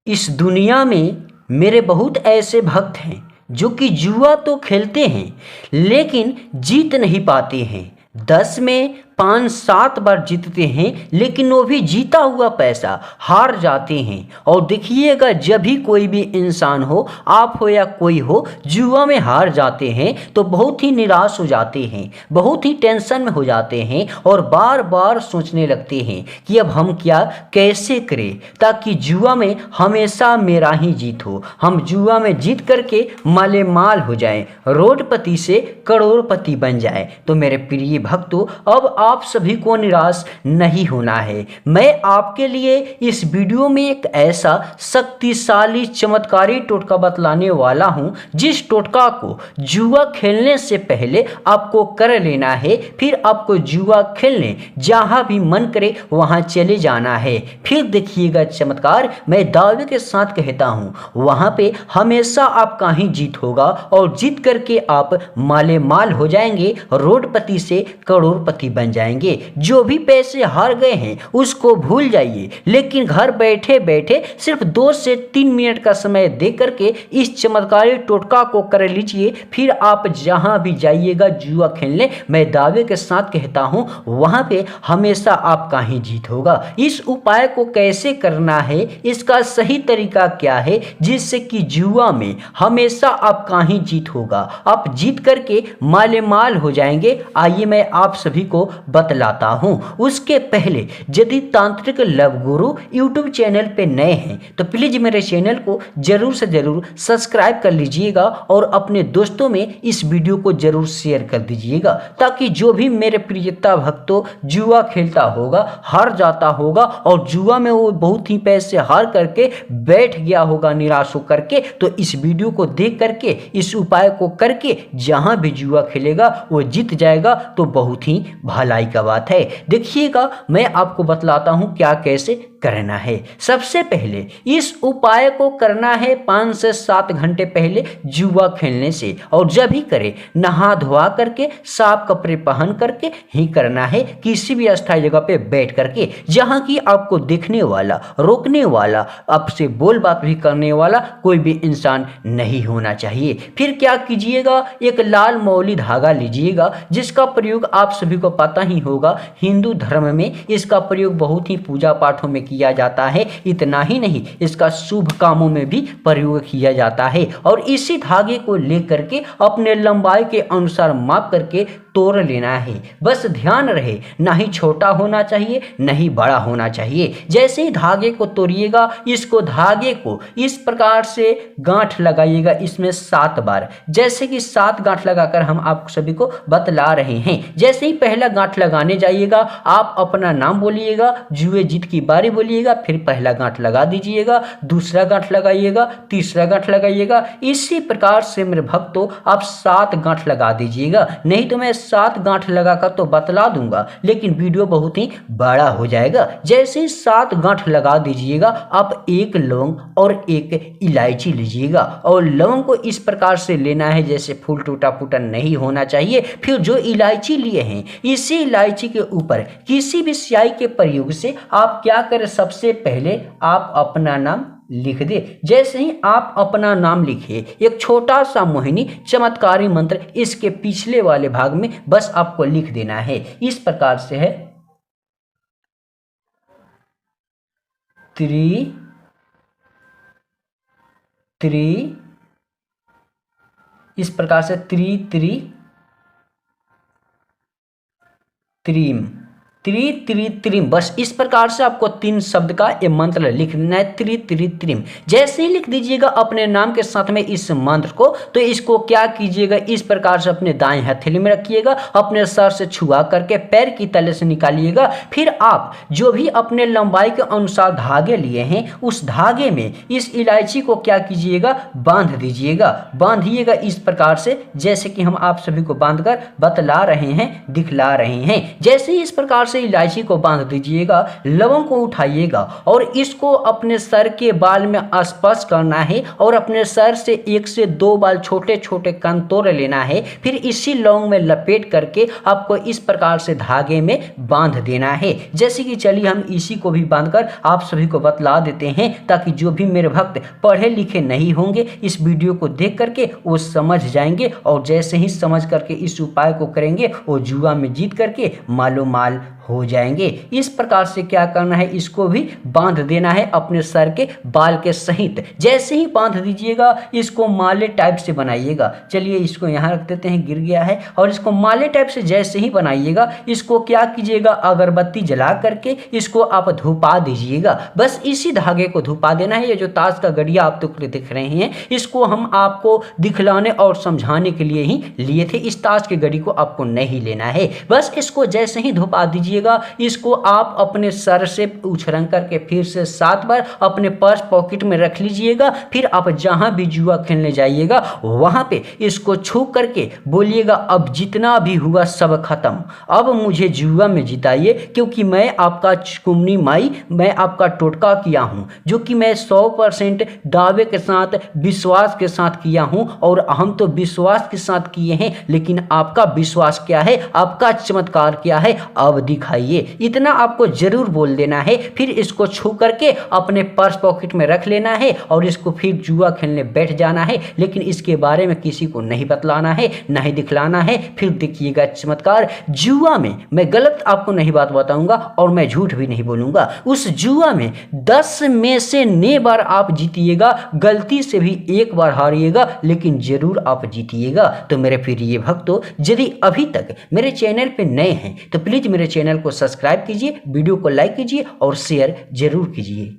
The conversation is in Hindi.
इस दुनिया में मेरे बहुत ऐसे भक्त हैं जो कि जुआ तो खेलते हैं लेकिन जीत नहीं पाते हैं। 10 में 5-7 बार जीतते हैं लेकिन वो भी जीता हुआ पैसा हार जाते हैं। और देखिएगा, जब भी कोई भी इंसान हो, आप हो या कोई हो, जुआ में हार जाते हैं तो बहुत ही निराश हो जाते हैं, बहुत ही टेंशन में हो जाते हैं और बार बार सोचने लगते हैं कि अब हम क्या कैसे करें ताकि जुआ में हमेशा मेरा ही जीत हो, हम जुआ में जीत करके माले माल हो जाएं, रोडपति से करोड़पति बन जाएं। तो मेरे प्रिय भक्तों, अब आप सभी को निराश नहीं होना है। मैं आपके लिए इस वीडियो में एक ऐसा शक्तिशाली चमत्कारी टोटका बतलाने वाला हूं जिस टोटका को जुआ खेलने से पहले आपको कर लेना है। फिर आपको जुआ खेलने जहां भी मन करे वहां चले जाना है। फिर देखिएगा चमत्कार, मैं दावे के साथ कहता हूं वहां पे हमेशा आपका ही जीत होगा और जीत करके आप माले माल हो जाएंगे, रोडपति से करोड़पति बन जाएंगे। जो भी पैसे हार गए हैं उसको भूल जाइए, लेकिन घर बैठे बैठे सिर्फ 2 से 3 मिनट का समय दे करके इस चमत्कारी टोटका को कर लीजिए। फिर आप जहां भी जाइएगा जुआ खेलने, मैं दावे के साथ कहता हूं वहां पे हमेशा आपका ही जीत होगा। इस उपाय को कैसे करना है, इसका सही तरीका क्या है जिससे कि जुआ में हमेशा आपका ही जीत होगा, आप जीत करके माले माल हो जाएंगे, आइए मैं आप सभी को बतलाता हूं। उसके पहले यदि तांत्रिक लव गुरु यूट्यूब चैनल पे नए हैं तो प्लीज मेरे चैनल को जरूर से जरूर सब्सक्राइब कर लीजिएगा और अपने दोस्तों में इस वीडियो को जरूर शेयर कर दीजिएगा ताकि जो भी मेरे प्रियता भक्तों जुआ खेलता होगा, हार जाता होगा और जुआ में वो बहुत ही पैसे हार करके बैठ गया होगा निराश होकर के, तो इस वीडियो को देख करके इस उपाय को करके जहां भी जुआ खेलेगा वो जीत जाएगा। तो बहुत ही भलाई का बात है। देखिएगा, मैं आपको बतलाता हूं क्या कैसे करना है। सबसे पहले इस उपाय को करना है 5 से 7 घंटे पहले जुआ खेलने से, और जब भी करे नहा धोआ करके साफ कपड़े पहन करके ही करना है, किसी भी अस्थायी जगह पे बैठ करके जहां की आपको देखने वाला, रोकने वाला, आपसे बोल बात भी करने वाला कोई भी इंसान नहीं होना चाहिए। फिर क्या कीजिएगा, एक लाल मौली धागा लीजिएगा जिसका प्रयोग आप सभी को पता ही होगा, हिंदू धर्म में इसका प्रयोग बहुत ही पूजा पाठों में किया जाता है। इतना ही नहीं, इसका शुभ कामों में भी प्रयोग किया जाता है। और इसी धागे को लेकर के अपने लंबाई के अनुसार माप करके तोड़ लेना है। बस ध्यान रहे, ना ही छोटा होना चाहिए ना ही बड़ा होना चाहिए। जैसे ही धागे को तोड़िएगा, इसको धागे को इस प्रकार से गांठ लगाइएगा, इसमें 7 बार, जैसे कि 7 गांठ लगाकर हम आप सभी को बतला रहे हैं। जैसे ही पहला गांठ लगाने जाइएगा, आप अपना नाम बोलिएगा, जुए जीत की बारी बोलिएगा, फिर पहला गांठ लगा दीजिएगा, दूसरा गांठ लगाइएगा, तीसरा गांठ लगाइएगा। इसी प्रकार से मेरे भक्तों आप 7 गांठ लगा दीजिएगा। नहीं तो मैं 7 गांठ लगाकर तो बतला दूंगा लेकिन वीडियो बहुत ही बड़ा हो जाएगा। जैसे ही 7 गांठ लगा दीजिएगा, आप 1 लौंग और 1 इलायची लीजिएगा और लौंग को इस प्रकार से लेना है जैसे फूल टूटा फूटा नहीं होना चाहिए। फिर जो इलायची लिए हैं, इसी इलायची के ऊपर किसी भी स्याही के प्रयोग से आप क्या करें, सबसे पहले आप अपना नाम लिख दे। जैसे ही आप अपना नाम लिखे, एक छोटा सा मोहिनी चमत्कारी मंत्र इसके पिछले वाले भाग में बस आपको लिख देना है। इस प्रकार से है, त्रि त्रि, इस प्रकार से त्रि त्रि त्रिम, त्रि त्रि त्रिम, बस इस प्रकार से आपको 3 शब्द का ये मंत्र लिख देना है, त्रि त्रि त्रिम। जैसे ही लिख दीजिएगा अपने नाम के साथ में इस मंत्र को, तो इसको क्या कीजिएगा, इस प्रकार से अपने दाएं हथेली में रखिएगा, अपने सर से छुआ करके पैर की तले से निकालिएगा। फिर आप जो भी अपने लंबाई के अनुसार धागे लिए हैं, उस धागे में इस इलायची को क्या कीजिएगा, बांध दीजिएगा, बांधिएगा इस प्रकार से जैसे कि हम आप सभी को बांधकर बतला रहे हैं, दिखला रहे हैं। जैसे ही इस प्रकार से से इलायची को बांध दीजिएगा, लवंग को उठाइएगा और इसको अपने सर के बाल में स्पर्श करना है और अपने सर से 1 से 2 बाल छोटे छोटे कण तोड़ लेना है। फिर इसी लौंग में लपेट करके आपको इस प्रकार से धागे में बांध देना है। जैसे कि चलिए हम इसी को भी बांधकर आप सभी को बतला देते हैं, ताकि जो भी मेरे भक्त पढ़े लिखे नहीं होंगे इस वीडियो को देख करके वो समझ जाएंगे और जैसे ही समझ करके इस उपाय को करेंगे वो जुआ में जीत करके मालो माल हो जाएंगे। इस प्रकार से क्या करना है, इसको भी बांध देना है अपने सर के बाल के सहित। जैसे ही बांध दीजिएगा इसको माले टाइप से बनाइएगा। चलिए इसको यहाँ रख देते हैं, गिर गया है। और इसको माले टाइप से जैसे ही बनाइएगा इसको क्या कीजिएगा, अगरबत्ती जला करके इसको आप धुपा दीजिएगा। बस इसी धागे को धुपा देना है। ये जो ताश का गड़िया आप तो दिख रहे हैं, इसको हम आपको दिखलाने और समझाने के लिए ही लिए थे। इस ताश की गड़ी को आपको नहीं लेना है। बस इसको जैसे ही धुपा दीजिए, इसको आप अपने सर से उछरंग करके फिर से 7 बार अपने पर्स पॉकेट में रख लीजिएगा। फिर आप जहां भी जुआ खेलने जाइएगा वहां पे इसको छू करके बोलिएगा, अब जितना भी हुआ सब खत्म, अब मुझे जुआ में जिताइए, क्योंकि मैं आपका चुकमनी माई, मैं आपका टोटका किया हूं, जो कि मैं 100% दावे के साथ विश्वास के साथ किया हूं। और हम तो विश्वास के साथ किए हैं, लेकिन आपका विश्वास क्या है, आपका चमत्कार क्या है, अब दिखाइए। इतना आपको जरूर बोल देना है। फिर इसको छू करके अपने पर्स पॉकेट में रख लेना है और इसको फिर जुआ खेलने बैठ जाना है। लेकिन इसके बारे में किसी को नहीं बतलाना है, नहीं दिखलाना है। फिर देखिएगा चमत्कार। जुआ में मैं गलत आपको नहीं बात बताऊंगा और मैं झूठ भी नहीं बोलूंगा। उस जुआ में 10 में से 9 बार आप जीतिएगा, गलती से भी 1 बार हारिएगा, लेकिन जरूर आप जीतिएगा। तो मेरे प्रिय भक्तों, यदि अभी तक मेरे चैनल पे नए हैं तो प्लीज मेरे चैनल को सब्सक्राइब कीजिए, वीडियो को लाइक कीजिए और शेयर जरूर कीजिए।